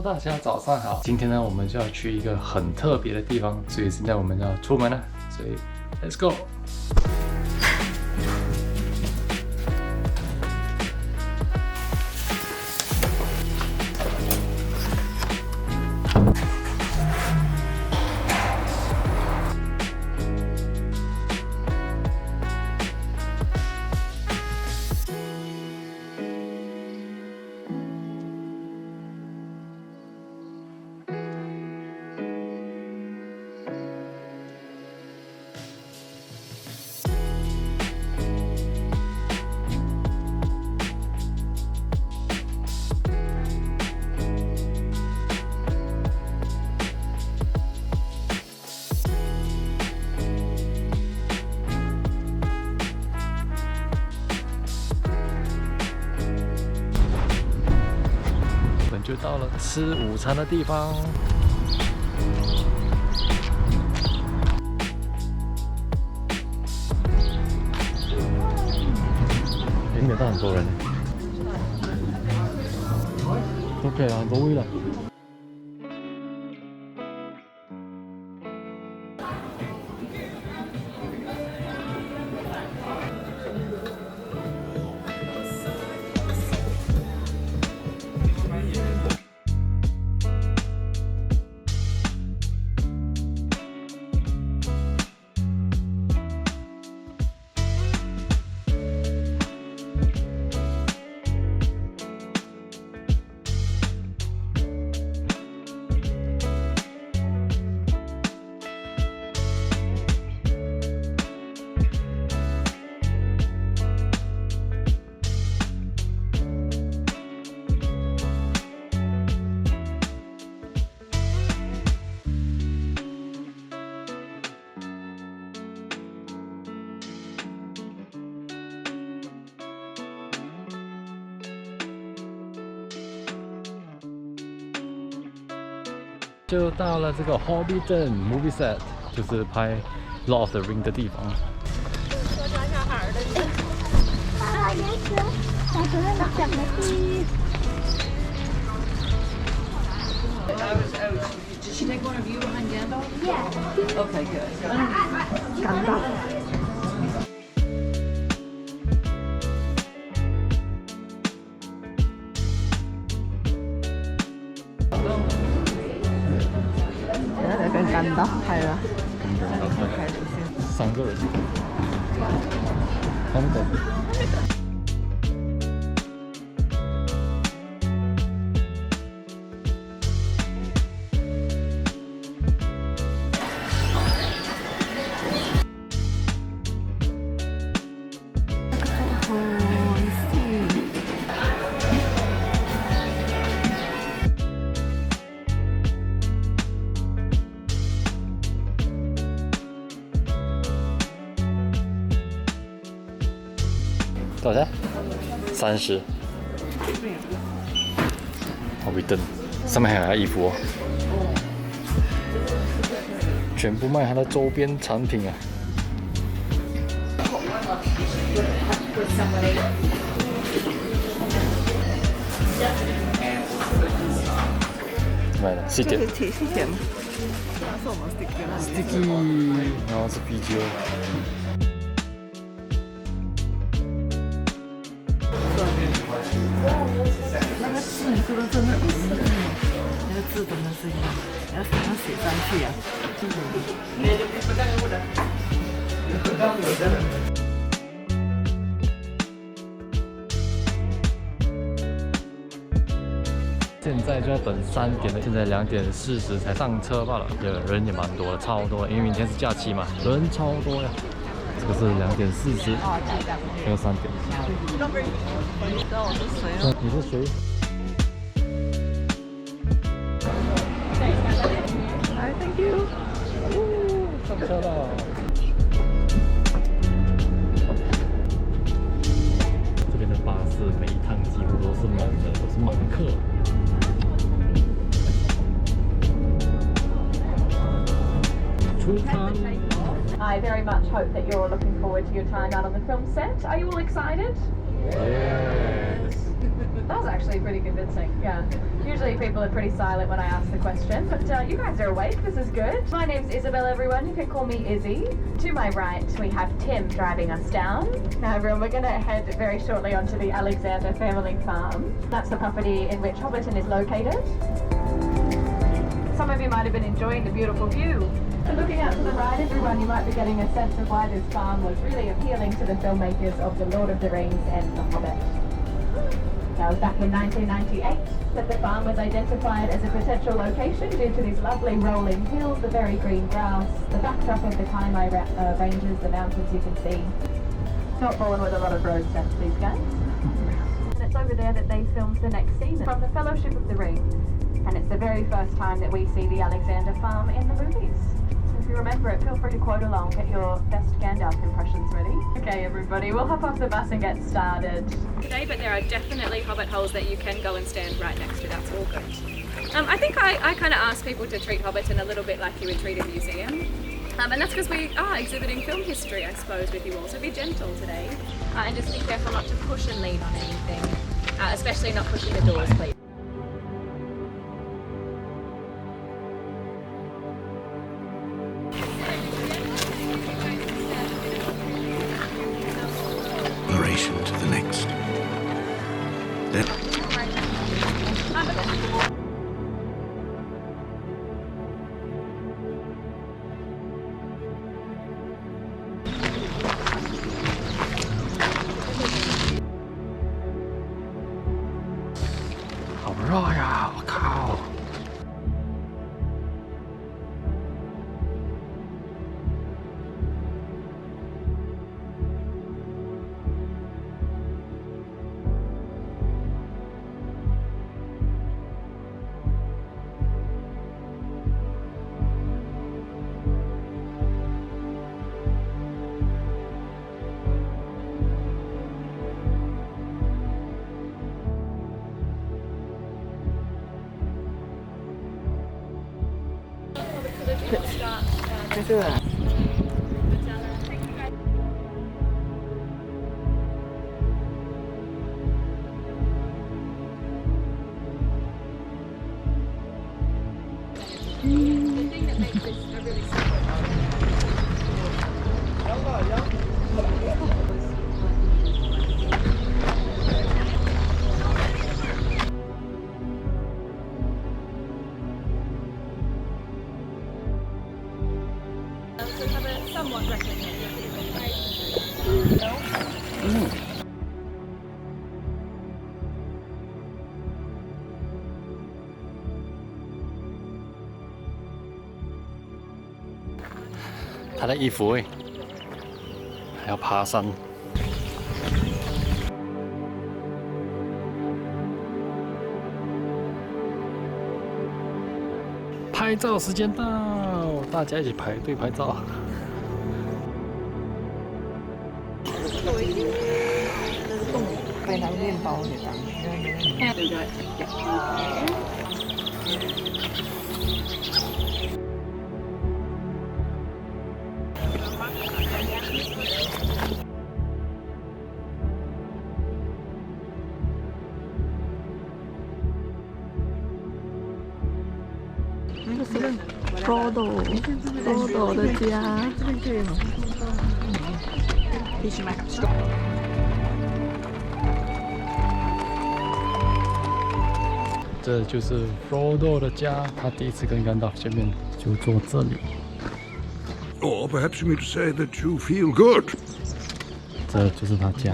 Hello， 大家早上好。今天呢，我们就要去一个很特别的地方，所以现在我们要出门了。所以 Let's go。就到了吃午餐的地方。没有到很多人，都可以了，很多位了。就到了这个 Hobbiton Movie Set， 就是拍 Lord of the Ring 的地方。说抓小孩的。啊，也是，我昨天讲的第一。Did she take one of you behind Gandalf? Yeah. Okay, good. 感到。跟干到，係啦。3個人。他們的。多少钱？30。Hobbiton，上面还有他衣服哦，全部卖他的周边产品啊。买了，sticky。这是铁是什么？那是我们 sticky，然后是啤酒。那个字你说的真的不是，那个字真的是要写上去啊。现在就要等3点了，现在2点40才上车罢了，人也蛮多的，超多的，因为明天是假期嘛，人超多呀。这个是2点40，还有3点。你知道我是谁吗？你是谁？来 ，Thank you。上车了。这边的巴士每一趟几乎都是满的，都是满客。出舱。I very much hope that you're all looking forward to your time out on the film set. Are you all excited? Yes. That was actually pretty convincing, yeah. Usually people are pretty silent when I ask the question, but you guys are awake, this is good. My name's Isabel, everyone, you can call me Izzy. To my right, we have Tim driving us down. Now everyone, we're going to head very shortly onto the Alexander family farm. That's the property in which Hobbiton is located. Some of you might have been enjoying the beautiful view. So looking out to the right, everyone, you might be getting a sense of why this farm was really appealing to the filmmakers of The Lord of the Rings and The Hobbit. That was back in 1998 that the farm was identified as a potential location due to these lovely rolling hills, the very green grass, the backdrop of the Kaimai Ranges, the mountains you can see. Not fallen with a lot of rose scents, these guys. And it's over there that they filmed the next scene from The Fellowship of the Ring. And it's the very first time that we see the Alexander farm in the movies. So if you remember it, feel free to quote along, get your best Gandalf impressions ready. Okay everybody, we'll hop off the bus and get started. Today, but there are definitely hobbit holes that you can go and stand right next to, that's all good. I think I kind of ask people to treat Hobbiton a little bit like you would treat a museum. And that's because we are exhibiting film history, I suppose, with you all. So be gentle today. And just be careful not to push and lean on anything. Especially not pushing the doors, please. Narration to the next. Then好热呀！我靠！这个啊somewhat recognition. 他的衣服哎，还要爬山。拍照时间到，大家一起排队拍照。被那个面包给挡住，对不对？那个是 Frodo 的家。必须买。这就是 Frodo 的家，他第一次跟甘道夫见面就坐这里。 or perhaps you mean to say that you feel good. 这就是他家。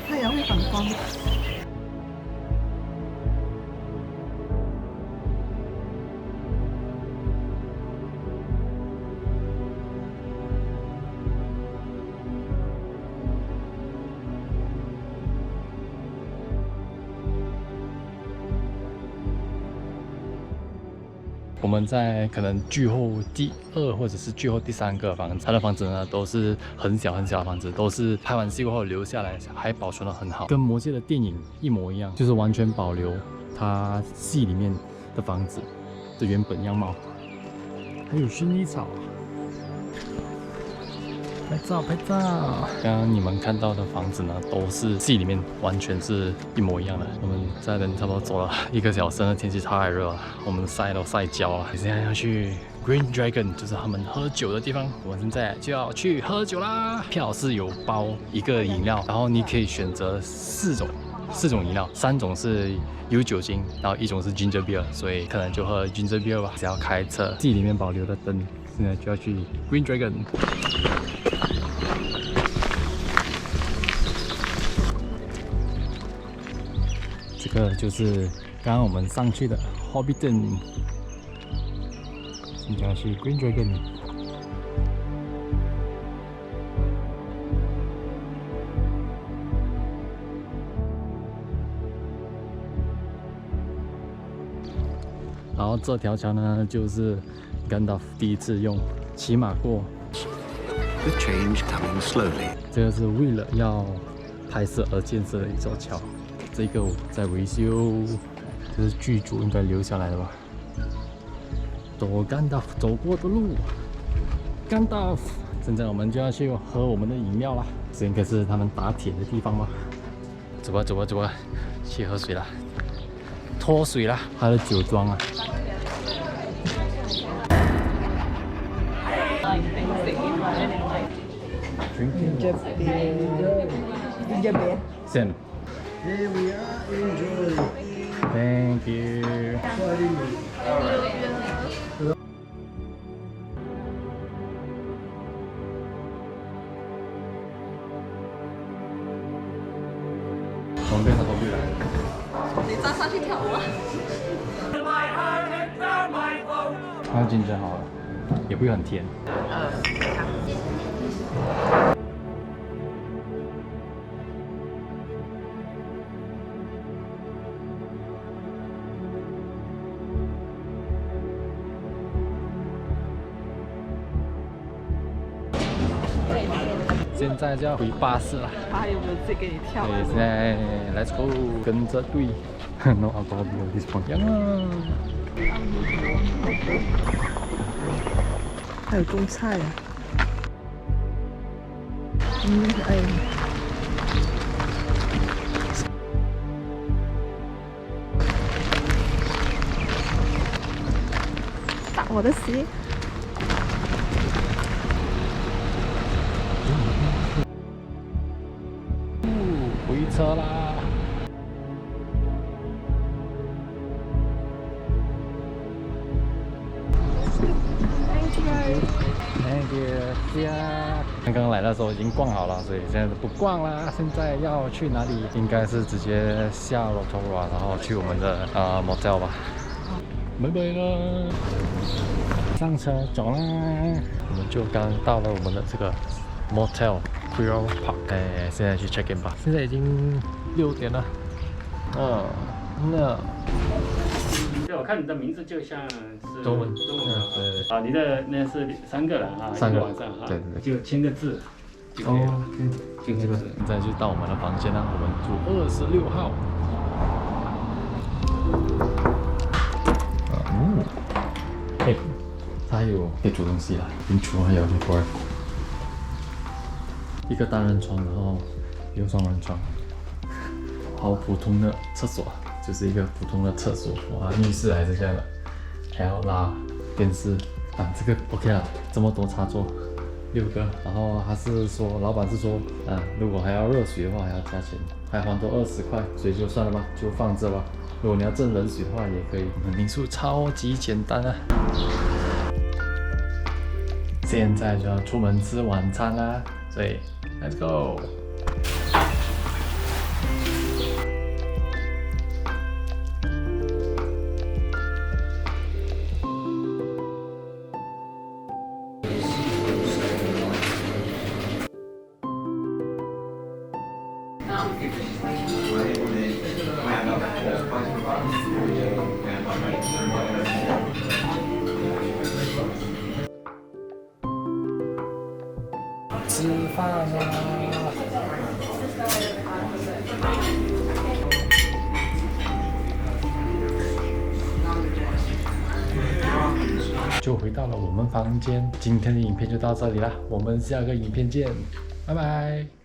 太阳会反光。我们在可能剧后第2或者是剧后第3个房子，它的房子呢都是很小很小的房子，都是拍完戏过后留下来，还保存得很好，跟魔戒的电影一模一样，就是完全保留它戏里面的房子的原本样貌。还有薰衣草。拍照拍照！刚刚你们看到的房子呢，都是戏里面完全是一模一样的。我们在人差不多走了1个小时，那天气太热了，我们晒都晒焦了。现在要去 Green Dragon， 就是他们喝酒的地方。我们现在就要去喝酒啦！票是有包1个饮料，然后你可以选择4种饮料，3种是有酒精，然后1种是 Ginger Beer， 所以可能就喝 Ginger Beer 吧。只要开车，戏里面保留的灯，现在就要去 Green Dragon。这个就是刚刚我们上去的 Hobbiton， 现在去 Green Dragon。然后这条桥呢，就是 Gandalf 第一次用骑马过。The change coming slowly. 这个是为了要拍摄而建设的一座桥。这个在维修，这是剧组应该留下来的吧？走 Gandalf 走过的路 ，Gandalf。现在我们就要去喝我们的饮料啦。这应该是他们打铁的地方吧？走吧走吧走吧，去喝水啦，脱水啦，还有酒庄啊。Same. Here we are, enjoy. Thank you. 我们变成后壁了。你站上去跳舞啊？它竞争好了，也不会很甜。现在就要回巴士了。他有没有自己给你跳？对，现在 Let's go， 跟着队。No alcohol at this point。还有种菜啊。打我的鞋。回车啦！Thank you， 刚刚来的时候已经逛好了，所以现在不逛啦。现在要去哪里？应该是直接下 Rotorua， 然后去我们的motel 吧。拜拜了，上车走啦！我们就刚到了我们的这个 motel Quirrell Park， 现在去 check in 吧。现在已经6点了。那。对，我看你的名字就像是中文对啊，你的那是3个人啊，1个晚上哈，对对对，就签个字就可以了，就这个字。现在就到我们的房间了，我们住26号。它有可以煮东西啦，冰厨还有一会儿。一个单人床，然后一个双人床，好普通的厕所，就是一个普通的厕所。哇，浴室还是这样的，还要拉电视啊，这个 OK 了，这么多插座，6个。然后他是说，老板是说，如果还要热水的话还要加钱，还还多20块，所以就算了吧，就放着吧。如果你要蒸冷水的话也可以。民宿超级简单啊！现在就要出门吃晚餐啦，所以 Let's go。吃饭啦！就回到了我们房间，今天的影片就到这里啦，我们下个影片见，拜拜。